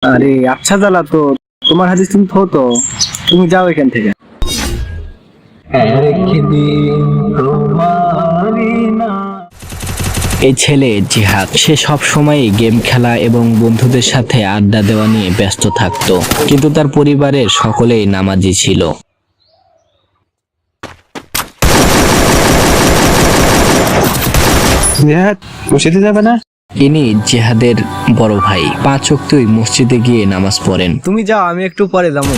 আরে আচ্ছা জ্বালা তো, তোমার হাদিস তুমি থো তো, তুমি যাও এখান থেকে। এই ছেলে জিহাদ, সে সব সময় গেম খেলা এবং বন্ধুদের সাথে আড্ডা দেওয়া নিয়ে ব্যস্ত থাকতো, কিন্তু তার পরিবারের সকলেই নামাজি ছিল। জিহাদ মসজিদে যাবে না? ইনি জিহাদের বড় ভাই, 5 ওয়াক্তই মসজিদে গিয়ে নামাজ পড়েন। তুমি যাও, আমি একটু পরে যাবো।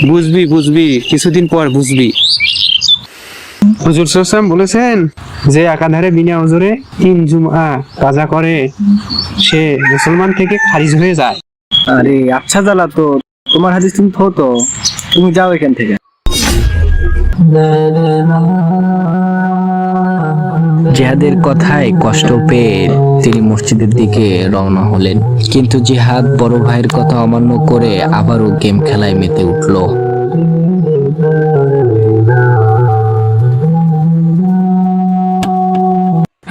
বুঝবি কিছুদিন পর বুঝবি। হুজুর সাল্লাল্লাহু বলেছেন যে একাধারে বিনা ওজরে 3 জুমআ কাজা করে সে মুসলমান থেকে খারিজ হয়ে যায়। আরে আচ্ছা জ্বালা তো, তোমার হাদিস তুমি থো তো, তুমি যাও এখান থেকে। জিহাদের কথায় কষ্ট পেয়ে তিনি মসজিদের দিকে রওনা হলেন, কিন্তু জিহাদ বড় ভাইয়ের কথা অমান্য করে আবারও গেম খেলায় মেতে উঠল।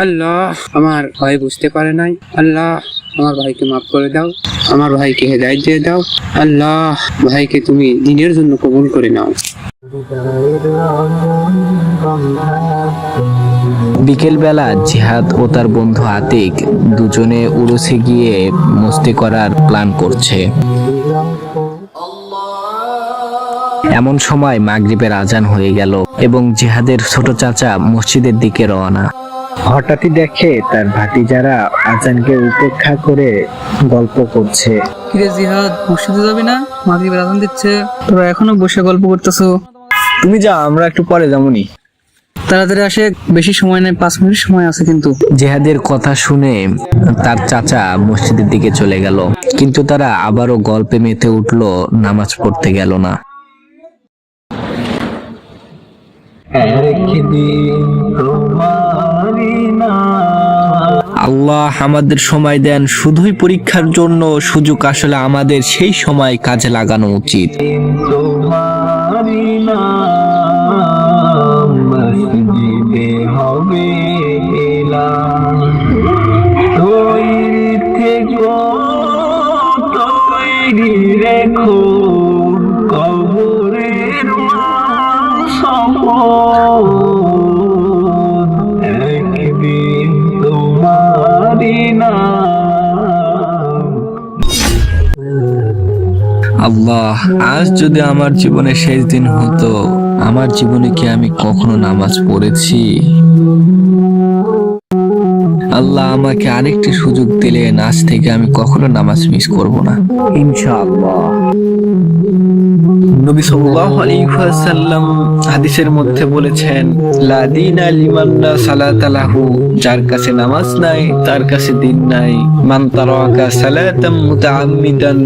আল্লাহ, আমার ভাই বুঝতে পারে নাই। আল্লাহ, আমার ভাইকে মাফ করে দাও, আমার ভাইকে হেদায়েত দিয়ে দাও। আল্লাহ, ভাইকে তুমি দিনের জন্য কবুল করে নাও। বিকেল বেলা জিহাদ ও তার বন্ধু আতিক দুজনে উরুসে গিয়ে মস্তি করার প্ল্যান করছে। এমন সময় মাগরিবের আজান হয়ে গেল এবং জিহাদের ছোট চাচা মসজিদের দিকে রওনা। হঠাৎই দেখে তার ভাতিজারা আজানকে উপেক্ষা করে গল্প করছে। কিরে জিহাদ, মসজিদে যাবি না? মাগরিবের আজান দিচ্ছে, তোরা এখনো বসে গল্প করতেছো? তুমি যাও, আমরা একটু পরে যাবনি। তাড়াতাড়ি আসে, বেশি সময় নেই, 5 মিনিট সময় আছে কিন্তু। জিহাদের কথা শুনে তার চাচা মসজিদের দিকে চলে গেল, কিন্তু তারা আবারও গল্পে মেতে উঠলো, নামাজ পড়তে গেল না। আল্লাহ আমাদের সময় দেন শুধুই পরীক্ষার জন্য, সুযোগ আসলে আমাদের সেই সময় কাজে লাগানো উচিত। আল্লাহ, আজ যদি আমার জীবনে শেষ দিন হতো, আমার জীবনে কি আমি কখনো নামাজ পড়েছি? আল্লাহ আমাকে আরেকটি সুযোগ দিলেন, আজ থেকে আমি কখনো নামাজ মিস করব না, ইনশাআল্লাহ। নবী সাল্লাল্লাহু আলাইহি ওয়াসাল্লাম হাদিসের মধ্যে বলেছেন, লা দীনা লিমান লা সালাতা লাহু, যার কাছে নামাজ নাই তার কাছে দিন নাই। মান তারাকা সালাতাম মুতাআম্মিদান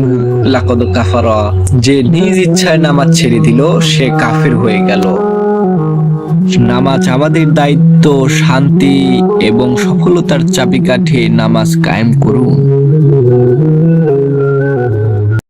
লাকাদ কাফারা, যে নিজ ইচ্ছায় নামাজ ছেড়ে দিল সে কাফের হয়ে গেল। নামাজ আমাদের দায়িত্ব, শান্তি এবং সফলতার চাবিকাঠি, নামাজ কায়েম করুন।